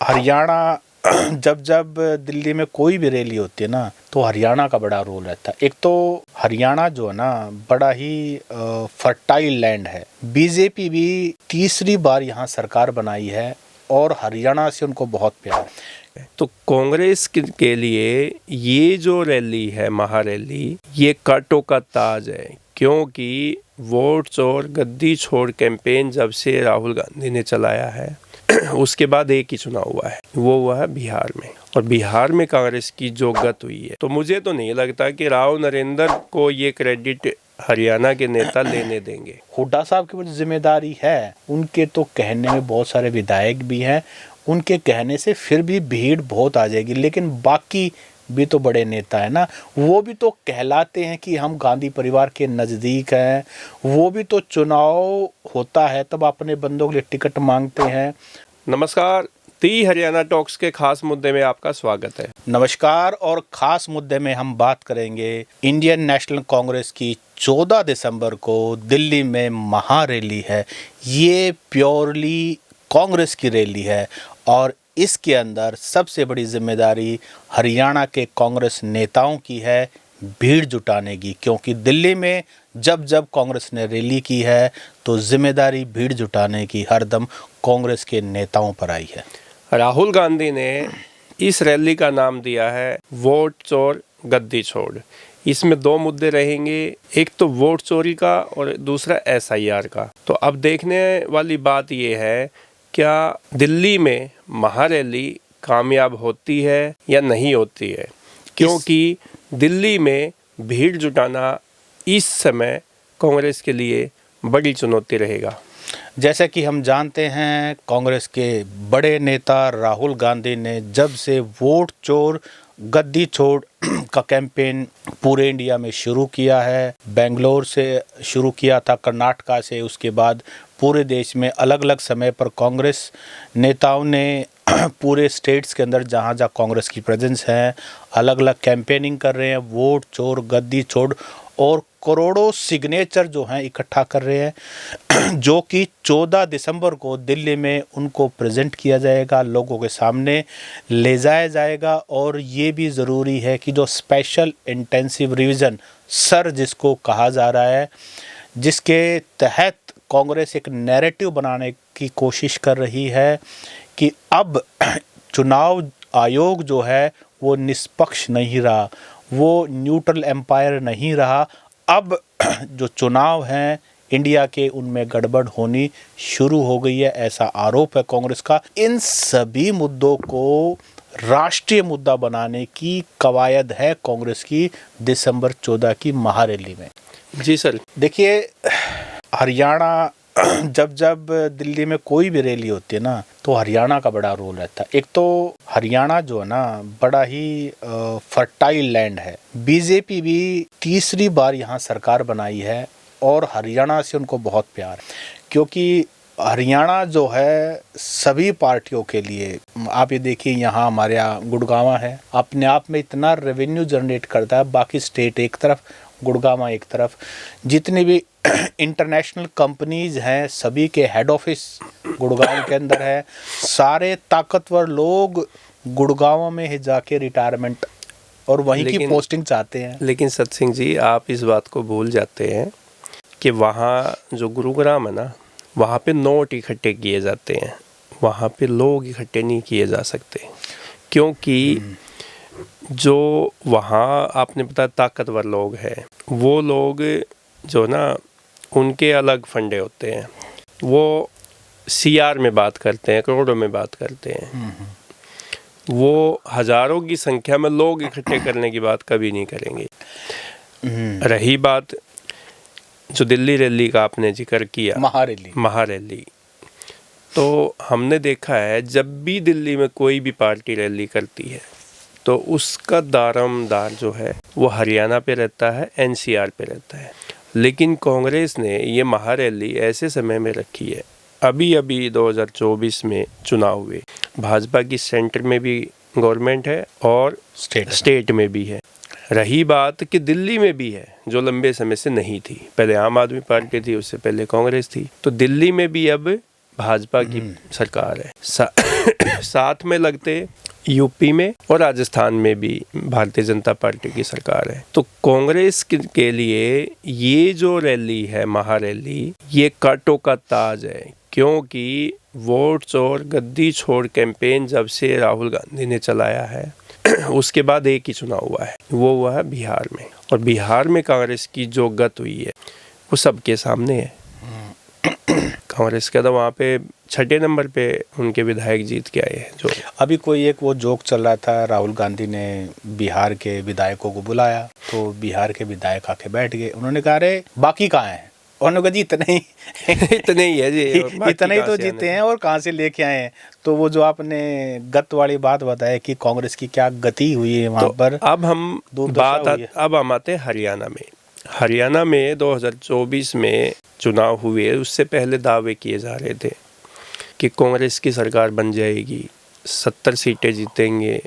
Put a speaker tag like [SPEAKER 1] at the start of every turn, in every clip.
[SPEAKER 1] हरियाणा जब जब दिल्ली में कोई भी रैली होती है ना, तो हरियाणा का बड़ा रोल रहता है। एक तो हरियाणा जो है ना, बड़ा ही फर्टाइल लैंड है। बीजेपी भी तीसरी बार यहाँ सरकार बनाई है और हरियाणा से उनको बहुत प्यार है।
[SPEAKER 2] तो कांग्रेस के लिए ये जो रैली है, महारैली, ये कांटों का ताज है, क्योंकि वोट्स और गद्दी छोड़ कैंपेन जब से राहुल गांधी ने चलाया है उसके बाद एक ही चुनाव हुआ है, वो हुआ है बिहार में। और बिहार में कांग्रेस की जो गत हुई है, तो मुझे तो नहीं लगता कि राव नरेंद्र को ये क्रेडिट हरियाणा के नेता लेने देंगे।
[SPEAKER 1] हुड्डा साहब की जिम्मेदारी है, उनके तो कहने में बहुत सारे विधायक भी हैं, उनके कहने से फिर भी भीड़ बहुत आ जाएगी। लेकिन बाकी भी तो बड़े नेता है ना, वो भी तो कहलाते हैं कि हम गांधी परिवार के नज़दीक हैं। वो भी तो चुनाव होता है तब अपने बंदों के लिए टिकट मांगते हैं।
[SPEAKER 2] नमस्कार, दी हरियाणा टॉक्स के खास मुद्दे में आपका स्वागत है।
[SPEAKER 1] नमस्कार, और खास मुद्दे में हम बात करेंगे इंडियन नेशनल कांग्रेस की 14 दिसंबर को दिल्ली में महारैली है। ये प्योरली कांग्रेस की रैली है और इसके अंदर सबसे बड़ी जिम्मेदारी हरियाणा के कांग्रेस नेताओं की है भीड़ जुटाने की, क्योंकि दिल्ली में जब जब कांग्रेस ने रैली की है तो जिम्मेदारी भीड़ जुटाने की हरदम कांग्रेस के नेताओं पर आई है।
[SPEAKER 2] राहुल गांधी ने इस रैली का नाम दिया है वोट चोर गद्दी छोड़। इसमें दो मुद्दे रहेंगे, एक तो वोट चोरी का और दूसरा SIR का। तो अब देखने वाली बात यह है, क्या दिल्ली में महारैली कामयाब होती है या नहीं होती है, क्योंकि दिल्ली में भीड़ जुटाना इस समय कांग्रेस के लिए बड़ी चुनौती रहेगा।
[SPEAKER 1] जैसा कि हम जानते हैं, कांग्रेस के बड़े नेता राहुल गांधी ने जब से वोट चोर गद्दी छोड़ का कैंपेन पूरे इंडिया में शुरू किया है, बेंगलोर से शुरू किया था, कर्नाटका से, उसके बाद पूरे देश में अलग अलग समय पर कांग्रेस नेताओं ने पूरे स्टेट्स के अंदर जहाँ जहाँ कांग्रेस की प्रेजेंस है अलग अलग कैंपेनिंग कर रहे हैं, वोट चोर गद्दी छोड़, और करोड़ों सिग्नेचर जो हैं इकट्ठा कर रहे हैं जो कि 14 दिसंबर को दिल्ली में उनको प्रेजेंट किया जाएगा, लोगों के सामने ले जाया जाएगा। और ये भी ज़रूरी है कि जो स्पेशल इंटेंसिव रिवीजन सर जिसको कहा जा रहा है, जिसके तहत कांग्रेस एक नैरेटिव बनाने की कोशिश कर रही है कि अब चुनाव आयोग जो है वो निष्पक्ष नहीं रहा, वो न्यूट्रल एम्पायर नहीं रहा। अब जो चुनाव हैं इंडिया के, उनमें गड़बड़ होनी शुरू हो गई है, ऐसा आरोप है कांग्रेस का। इन सभी मुद्दों को राष्ट्रीय मुद्दा बनाने की कवायद है कांग्रेस की दिसंबर 14 की महारैली में।
[SPEAKER 2] जी सर,
[SPEAKER 1] देखिए, हरियाणा जब जब दिल्ली में कोई भी रैली होती है ना, तो हरियाणा का बड़ा रोल रहता है। एक तो हरियाणा जो है ना, बड़ा ही फर्टाइल लैंड है। बीजेपी भी तीसरी बार यहाँ सरकार बनाई है और हरियाणा से उनको बहुत प्यार है, क्योंकि हरियाणा जो है सभी पार्टियों के लिए, आप ये देखिए यहाँ हमारे यहाँ गुड़गांव है, अपने आप में इतना रेवेन्यू जनरेट करता है। बाकी स्टेट एक तरफ, गुड़गांव एक तरफ, जितनी भी इंटरनेशनल कंपनीज हैं सभी के हेड ऑफिस गुड़गांव के अंदर है। सारे ताकतवर लोग गुड़गांव में ही जाके रिटायरमेंट और वहीं की पोस्टिंग चाहते हैं।
[SPEAKER 2] लेकिन सत सिंह जी, आप इस बात को भूल जाते हैं कि वहाँ जो गुरुग्राम है ना, वहाँ पे नोट इकट्ठे किए जाते हैं, वहाँ पे लोग इकट्ठे नहीं किए जा सकते, क्योंकि जो वहाँ आपने बताया ताकतवर लोग हैं, वो लोग जो ना, उनके अलग फंडे होते हैं, वो CR में बात करते हैं, करोड़ों में बात करते हैं, वो हजारों की संख्या में लोग इकट्ठे करने की बात कभी नहीं करेंगे। रही बात जो दिल्ली रैली का आपने जिक्र किया, महारैली, तो हमने देखा है जब भी दिल्ली में कोई भी पार्टी रैली करती है तो उसका दारोमदार जो है वो हरियाणा पे रहता है, NCR पे रहता है। लेकिन कांग्रेस ने ये महारैली ऐसे समय में रखी है, अभी 2024 में चुनाव हुए, भाजपा की सेंटर में भी गवर्नमेंट है और स्टेट में भी है। रही बात कि दिल्ली में भी है, जो लंबे समय से नहीं थी, पहले आम आदमी पार्टी थी, उससे पहले कांग्रेस थी, तो दिल्ली में भी अब भाजपा की सरकार है। साथ में लगते यूपी में और राजस्थान में भी भारतीय जनता पार्टी की सरकार है। तो कांग्रेस के लिए ये जो रैली है, महारैली, ये कांटों का ताज है, क्योंकि वोट चोर गद्दी छोड़ कैंपेन जब से राहुल गांधी ने चलाया है उसके बाद एक ही चुनाव हुआ है, वो हुआ है बिहार में। और बिहार में कांग्रेस की जो गत हुई है वो सबके सामने है। कांग्रेस का तो वहाँ पे 6 नंबर पे उनके विधायक जीत के आए हैं। जो
[SPEAKER 1] अभी कोई एक वो जोक चल रहा था, राहुल गांधी ने बिहार के विधायकों को बुलाया तो बिहार के विधायक आके बैठ गए। उन्होंने कहा अरे बाकी कहाँ हैं? उन्होंने कहा जी इतने ही
[SPEAKER 2] इतने ही है जी,
[SPEAKER 1] इतने ही तो जीते हैं और कहाँ से लेके आए हैं। तो वो जो आपने गत वाली बात बताया कि कांग्रेस की क्या गति हुई है वहाँ पर,
[SPEAKER 2] अब हम आते हैं हरियाणा में। हरियाणा में 2024 में चुनाव हुए, उससे पहले दावे किए जा रहे थे कि कांग्रेस की सरकार बन जाएगी, 70 सीटें जीतेंगे,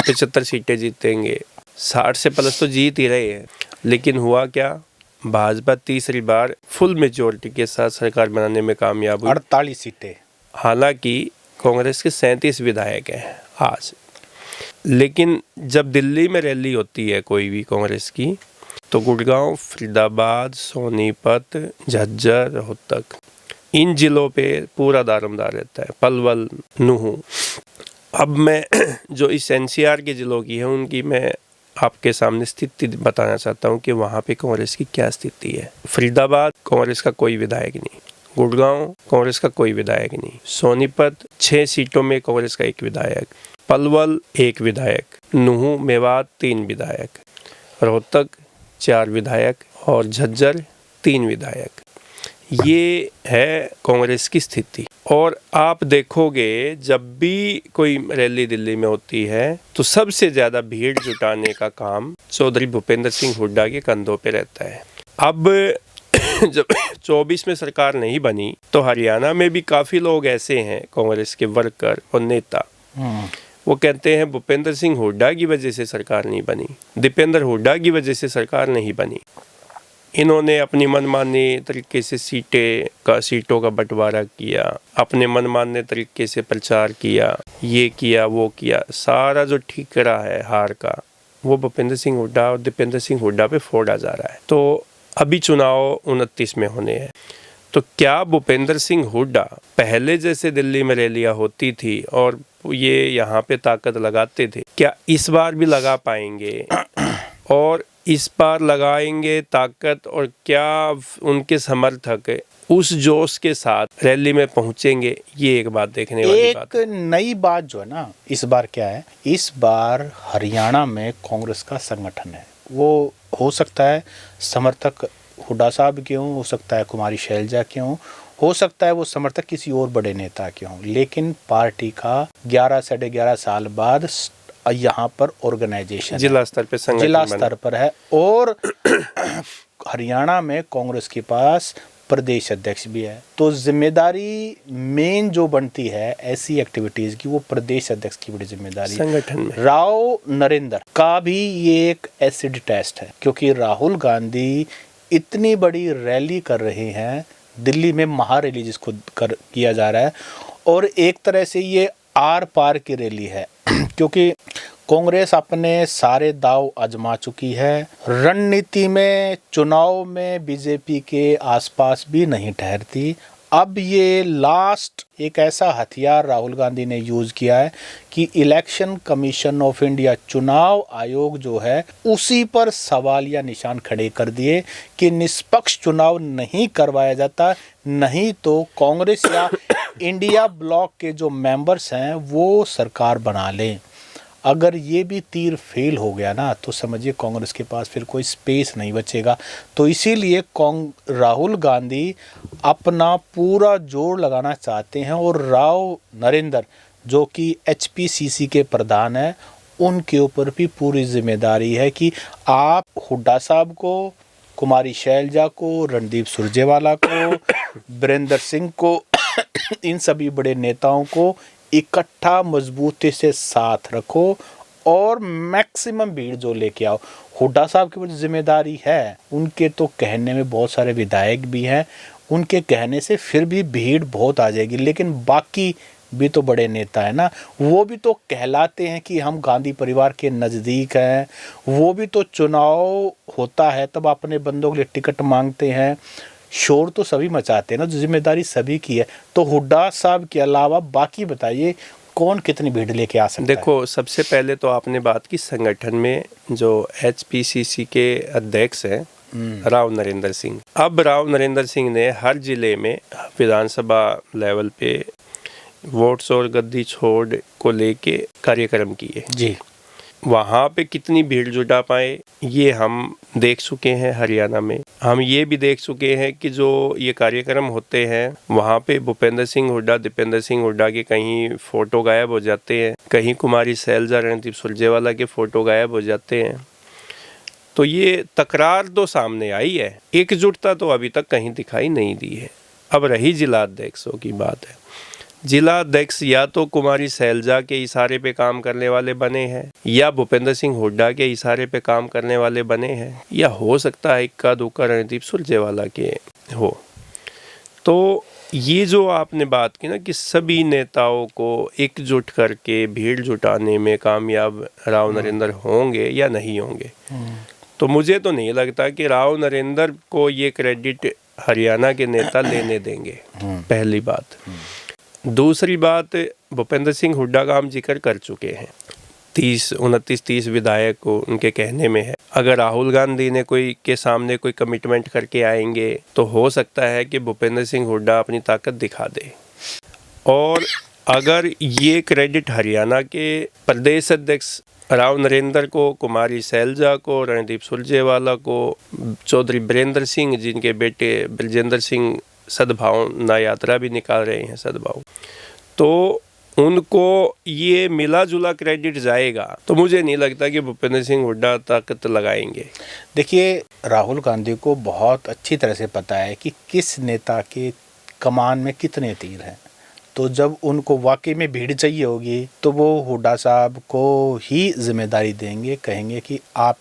[SPEAKER 2] 75 सीटें जीतेंगे, 60 से प्लस तो जीत ही रहे हैं। लेकिन हुआ क्या, भाजपा तीसरी बार फुल मेजोरिटी के साथ सरकार बनाने में कामयाब हुई,
[SPEAKER 1] 48 सीटें।
[SPEAKER 2] हालांकि कांग्रेस के 37 विधायक हैं आज। लेकिन जब दिल्ली में रैली होती है कोई भी कांग्रेस की, तो गुड़गांव, फरीदाबाद, सोनीपत, झज्जर, रोहतक, इन जिलों पे पूरा दारोमदार रहता है, पलवल, नूहू। अब मैं जो इस एनसीआर के जिलों की है उनकी मैं आपके सामने स्थिति बताना चाहता हूँ कि वहाँ पे कांग्रेस की क्या स्थिति है। फरीदाबाद कांग्रेस का कोई विधायक नहीं, गुड़गांव कांग्रेस का कोई विधायक नहीं, सोनीपत 6 सीटों में कांग्रेस का 1 विधायक, पलवल 1 विधायक, नूहू मेवात 3 विधायक, रोहतक 4 विधायक और झज्जर 3 विधायक। ये है कांग्रेस की स्थिति। और आप देखोगे जब भी कोई रैली दिल्ली में होती है तो सबसे ज़्यादा भीड़ जुटाने का काम चौधरी भूपेंद्र सिंह हुड्डा के कंधों पे रहता है। अब जब 24 में सरकार नहीं बनी तो हरियाणा में भी काफ़ी लोग ऐसे हैं कांग्रेस के वर्कर और नेता, वो कहते हैं भूपेंद्र सिंह हुड्डा की वजह से सरकार नहीं बनी, दीपेंद्र हुड्डा की वजह से सरकार नहीं बनी। इन्होंने अपनी मनमाने तरीके से सीटों का बंटवारा किया, अपने मनमाने तरीके से प्रचार किया, ये किया वो किया, सारा जो ठीकरा है हार का वो भूपेंद्र सिंह हुड्डा और दीपेंद्र सिंह हुड्डा पे फोड़ा जा रहा है। तो अभी चुनाव 29 में होने हैं, तो क्या भूपेंद्र सिंह हुड्डा पहले जैसे दिल्ली में रैलियां होती थी और ये यहाँ पे ताकत लगाते थे, क्या इस बार भी लगा पाएंगे? और इस बार लगाएंगे ताकत, और क्या उनके समर्थक उस जोश के साथ रैली में पहुंचेंगे? ये एक बात देखने वाली बात है।
[SPEAKER 1] एक नई बात जो है ना इस बार क्या है, इस बार हरियाणा में कांग्रेस का संगठन है, वो हो सकता है समर्थक हुड्डा साहब के हों, हो सकता है कुमारी शैलजा के हों, हो सकता है वो समर्थक किसी और बड़े नेता के हों, लेकिन पार्टी का 11 साढ़े 11 साल बाद यहाँ पर ऑर्गेनाइजेशन
[SPEAKER 2] जिला स्तर पे संगठन
[SPEAKER 1] जिला स्तर पर है। और हरियाणा में कांग्रेस के पास प्रदेश अध्यक्ष भी है, तो जिम्मेदारी मेन जो बनती है ऐसी एक्टिविटीज की वो प्रदेश अध्यक्ष की बड़ी जिम्मेदारी
[SPEAKER 2] संगठन में।
[SPEAKER 1] राव नरेंद्र का भी ये एक एसिड टेस्ट है, क्योंकि राहुल गांधी इतनी बड़ी रैली कर रहे हैं दिल्ली में, महारैली जिसको किया जा रहा है, और एक तरह से ये आर पार की रैली है क्योंकि कांग्रेस अपने सारे दाव आजमा चुकी है। रणनीति में चुनाव में बीजेपी के आसपास भी नहीं ठहरती। अब ये लास्ट एक ऐसा हथियार राहुल गांधी ने यूज किया है कि इलेक्शन कमीशन ऑफ इंडिया, चुनाव आयोग जो है, उसी पर सवालिया निशान खड़े कर दिए कि निष्पक्ष चुनाव नहीं करवाया जाता, नहीं तो कांग्रेस या इंडिया ब्लॉक के जो मेंबर्स हैं वो सरकार बना लें। अगर ये भी तीर फेल हो गया ना तो समझिए कांग्रेस के पास फिर कोई स्पेस नहीं बचेगा। तो इसीलिए राहुल गांधी अपना पूरा जोर लगाना चाहते हैं, और राव नरेंद्र जो कि HPCC के प्रधान हैं, उनके ऊपर भी पूरी जिम्मेदारी है कि आप हुड्डा साहब को, कुमारी शैलजा को, रणदीप सुरजेवाला को, वीरेंद्र सिंह को इन सभी बड़े नेताओं को इकट्ठा मजबूती से साथ रखो और मैक्सिमम भीड़ जो लेके आओ। हुड्डा साहब की बड़ी जिम्मेदारी है, उनके तो कहने में बहुत सारे विधायक भी हैं, उनके कहने से फिर भी भीड़ बहुत आ जाएगी, लेकिन बाकी भी तो बड़े नेता है ना, वो भी तो कहलाते हैं कि हम गांधी परिवार के नज़दीक हैं। वो भी तो चुनाव होता है तब अपने बंदों के लिए टिकट मांगते हैं, शोर तो सभी मचाते हैं ना, जिम्मेदारी सभी की है। तो हुड्डा साहब के अलावा बाकी बताइए कौन कितनी भीड़ लेके आ सकता है?
[SPEAKER 2] देखो, सबसे पहले तो आपने बात की संगठन में जो HPCC के अध्यक्ष हैं राव नरेंद्र सिंह। अब राव नरेंद्र सिंह ने हर जिले में विधानसभा लेवल पे वोट्स और गद्दी छोड़ को लेके कार्यक्रम किए
[SPEAKER 1] जी।
[SPEAKER 2] वहाँ पे कितनी भीड़ जुटा पाए ये हम देख चुके हैं हरियाणा में। हम ये भी देख चुके हैं कि जो ये कार्यक्रम होते हैं वहाँ पे भूपेंद्र सिंह हुड्डा, दीपेंद्र सिंह हुड्डा के कहीं फ़ोटो गायब हो जाते हैं, कहीं कुमारी सैलजा, रणदीप सुरजेवाला के फ़ोटो गायब हो जाते हैं। तो ये तकरार तो सामने आई है, एकजुटता तो अभी तक कहीं दिखाई नहीं दी है। अब रही जिला अध्यक्षों की बात है। जिला अध्यक्ष या तो कुमारी सैलजा के इशारे पे काम करने वाले बने हैं, या भूपेंद्र सिंह हुड्डा के इशारे पे काम करने वाले बने हैं, या हो सकता है इक्का दुक्का रणदीप सुरजेवाला के हो। तो ये जो आपने बात की ना कि सभी नेताओं को एकजुट करके भीड़ जुटाने में कामयाब राव नरेंद्र होंगे या नहीं होंगे, तो मुझे तो नहीं लगता कि राव नरेंद्र को ये क्रेडिट हरियाणा के नेता लेने देंगे, पहली बात। दूसरी बात, भूपेंद्र सिंह हुड्डा का हम जिक्र कर चुके हैं, 29-30 विधायक को उनके कहने में है। अगर राहुल गांधी ने के सामने कोई कमिटमेंट करके आएंगे तो हो सकता है कि भूपेंद्र सिंह हुड्डा अपनी ताकत दिखा दे। और अगर ये क्रेडिट हरियाणा के प्रदेश अध्यक्ष राव नरेंद्र को, कुमारी सैलजा को, रणदीप सुरजेवाला को, चौधरी बीरेंद्र सिंह जिनके बेटे ब्रजेंद्र सिंह सद्भावना यात्रा भी निकाल रहे हैं, सद्भाव, तो उनको ये मिला जुला क्रेडिट जाएगा, तो मुझे नहीं लगता कि भूपेंद्र सिंह हुड्डा ताकत लगाएंगे।
[SPEAKER 1] देखिए, राहुल गांधी को बहुत अच्छी तरह से पता है कि किस नेता के कमान में कितने तीर हैं। तो जब उनको वाकई में भीड़ चाहिए होगी तो वो हुड्डा साहब को ही जिम्मेदारी देंगे, कहेंगे कि आप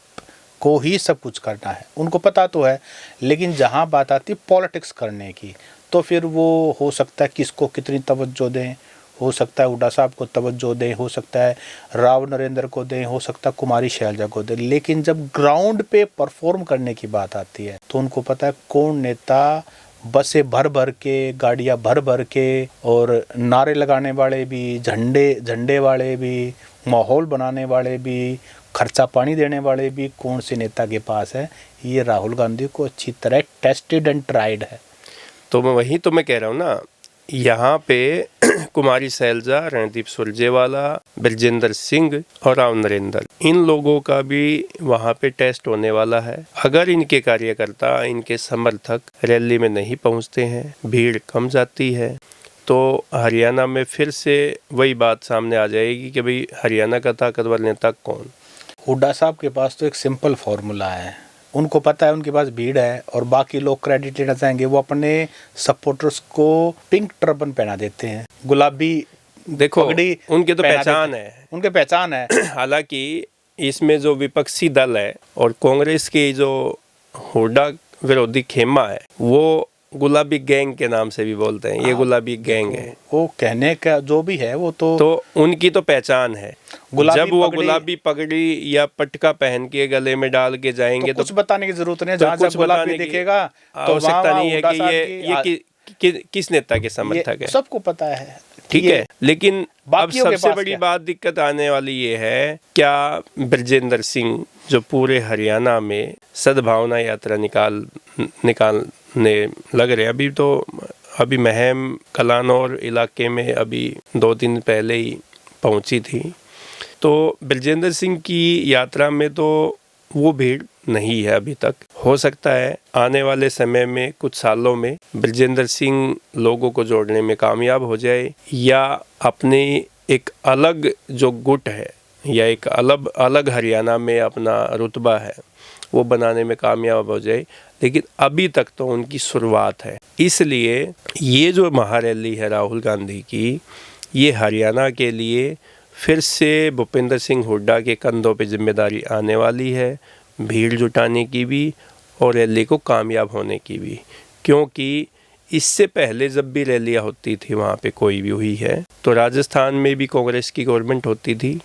[SPEAKER 1] को ही सब कुछ करना है। उनको पता तो है, लेकिन जहाँ बात आती है पॉलिटिक्स करने की, तो फिर वो हो सकता है किसको कितनी तवज्जो दें, हो सकता है हुड्डा साहब को तवज्जो दें, हो सकता है राव नरेंद्र को दें, हो सकता है कुमारी सैलजा को दें। लेकिन जब ग्राउंड पे परफॉर्म करने की बात आती है तो उनको पता है कौन नेता बसें भर भर के, गाड़ियाँ भर भर के, और नारे लगाने वाले भी, झंडे वाले भी, माहौल बनाने वाले भी, खर्चा पानी देने वाले भी कौन से नेता के पास है। ये राहुल गांधी को अच्छी तरह टेस्टेड एंड ट्राइड है।
[SPEAKER 2] तो मैं कह रहा हूँ ना, यहाँ पे कुमारी सैलजा, रणदीप सुरजेवाला, ब्रजेंद्र सिंह और राव नरेंद्र, इन लोगों का भी वहाँ पे टेस्ट होने वाला है। अगर इनके कार्यकर्ता, इनके समर्थक रैली में नहीं पहुँचते हैं, भीड़ कम जाती है, तो हरियाणा में फिर से वही बात सामने आ जाएगी कि भाई हरियाणा का ताकतवर नेता कौन।
[SPEAKER 1] हुड्डा साहब के पास तो एक सिंपल फॉर्मूला है, उनको पता है उनके पास भीड़ है और बाकी लोग क्रेडिट लेना चाहेंगे, वो अपने सपोर्टर्स को पिंक टर्बन पहना देते हैं, गुलाबी
[SPEAKER 2] देखो उनके तो पहचान है,
[SPEAKER 1] उनके पहचान है।
[SPEAKER 2] हालांकि इसमें जो विपक्षी दल है और कांग्रेस की जो हुड्डा विरोधी खेमा है वो गुलाबी गैंग के नाम से भी बोलते हैं, ये गुलाबी गैंग है।
[SPEAKER 1] वो कहने का जो भी है वो तो
[SPEAKER 2] उनकी तो पहचान है। जब वो गुलाबी पगड़ी या पटका पहन के गले में डाल के जाएंगे तो
[SPEAKER 1] कुछ बताने की जरूरत नहीं है, जहाँ जहाँ गुलाबी दिखेगा तो
[SPEAKER 2] आवश्यकता नहीं है कि ये किस नेता के समर्थक है,
[SPEAKER 1] सबको पता है,
[SPEAKER 2] ठीक है। लेकिन अब सबसे बड़ी बात दिक्कत आने वाली ये है, क्या ब्रजेंद्र सिंह जो पूरे हरियाणा में सद्भावना यात्रा निकालने लग रहे, अभी महम कलानौर इलाके में अभी 2 दिन पहले ही पहुंची थी, तो ब्रजेंद्र सिंह की यात्रा में तो वो भीड़ नहीं है अभी तक। हो सकता है आने वाले समय में, कुछ सालों में, ब्रजेंद्र सिंह लोगों को जोड़ने में कामयाब हो जाए, या अपने एक अलग जो गुट है या एक अलग हरियाणा में अपना रुतबा है वो बनाने में कामयाब हो जाए। लेकिन अभी तक तो उनकी शुरुआत है, इसलिए ये जो महारैली है राहुल गांधी की, ये हरियाणा के लिए फिर से भूपेंद्र सिंह हुड्डा के कंधों पे जिम्मेदारी आने वाली है, भीड़ जुटाने की भी और रैली को कामयाब होने की भी, क्योंकि इससे पहले जब भी रैलियां होती थी वहाँ पे कोई भी हुई है, तो राजस्थान में भी कांग्रेस की गवर्नमेंट होती थी,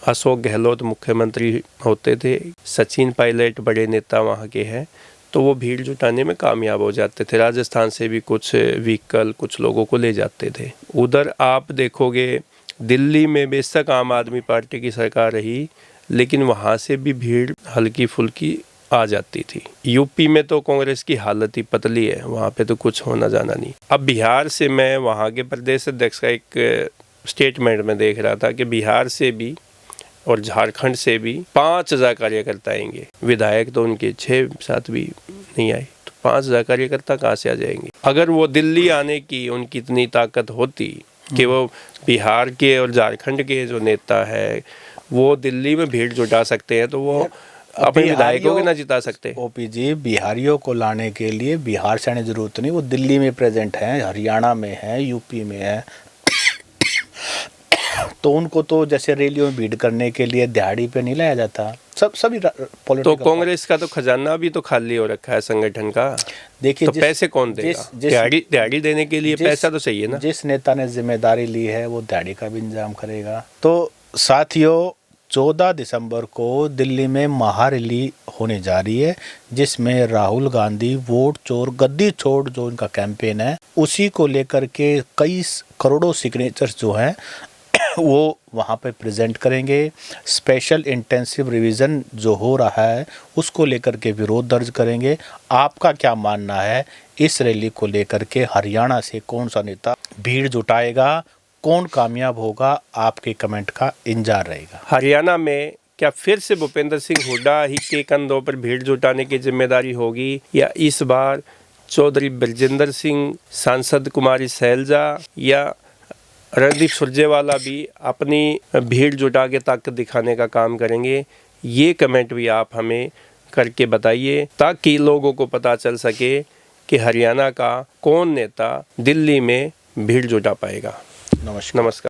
[SPEAKER 2] अशोक गहलोत मुख्यमंत्री होते थे, सचिन पायलट बड़े नेता वहाँ के हैं, तो वो भीड़ जुटाने में कामयाब हो जाते थे। राजस्थान से भी कुछ व्हीकल कुछ लोगों को ले जाते थे। उधर आप देखोगे दिल्ली में बेशक आम आदमी पार्टी की सरकार रही, लेकिन वहाँ से भी भीड़ हल्की फुल्की आ जाती थी। यूपी में तो कांग्रेस की हालत ही पतली है, वहाँ पे तो कुछ होना जाना नहीं। अब बिहार से मैं वहाँ के प्रदेश अध्यक्ष का एक स्टेटमेंट में देख रहा था कि बिहार से भी और झारखंड से भी 5,000 कार्यकर्ता आएंगे। विधायक तो उनके 6-7 भी नहीं आए, तो 5,000 कार्यकर्ता कहाँ से आ जाएंगे? अगर वो दिल्ली आने की उनकी इतनी ताकत होती कि वो बिहार के और झारखंड के जो नेता है वो दिल्ली में भीड़ जुटा सकते हैं, तो वो अपने विधायकों को ना जिता सकते।
[SPEAKER 1] ओपी जी, बिहारियों को लाने के लिए बिहार से आने जरूरत नहीं, वो दिल्ली में प्रेजेंट हैं, हरियाणा में है, यूपी में है। तो उनको तो जैसे रैलियों में भीड़ करने के लिए दिहाड़ी पे नहीं लाया जाता। सभी
[SPEAKER 2] तो कांग्रेस का तो खजाना भी तो खाली हो रखा है संगठन का।
[SPEAKER 1] देखिए,
[SPEAKER 2] तो पैसे कौन देगा? दिहाड़ी देने के लिए पैसा तो चाहिए ना।
[SPEAKER 1] जिस नेता ने जिम्मेदारी ली है वो दिहाड़ी का भी इंतजाम करेगा। तो साथियों, 14 दिसंबर को दिल्ली में महारैली होने जा रही है, जिसमें राहुल गांधी वोट चोर गद्दी छोड़ जो उनका कैंपेन है उसी को लेकर के कई करोड़ों सिग्नेचर्स जो हैं वो वहाँ पे प्रेजेंट करेंगे। स्पेशल इंटेंसिव रिवीजन जो हो रहा है उसको लेकर के विरोध दर्ज करेंगे। आपका क्या मानना है इस रैली को लेकर के? हरियाणा से कौन सा नेता भीड़ जुटाएगा, कौन कामयाब होगा? आपके कमेंट का इंतजार रहेगा।
[SPEAKER 2] हरियाणा में क्या फिर से भूपेंद्र सिंह हुड्डा ही के कंधों पर भीड़ जुटाने की जिम्मेदारी होगी, या इस बार चौधरी बलजिंदर सिंह, सांसद कुमारी सैलजा या रणदीप सुरजेवाला भी अपनी भीड़ जुटा के ताकत दिखाने का काम करेंगे? ये कमेंट भी आप हमें करके बताइए, ताकि लोगों को पता चल सके कि हरियाणा का कौन नेता दिल्ली में भीड़ जुटा पाएगा।
[SPEAKER 1] नमस्कार।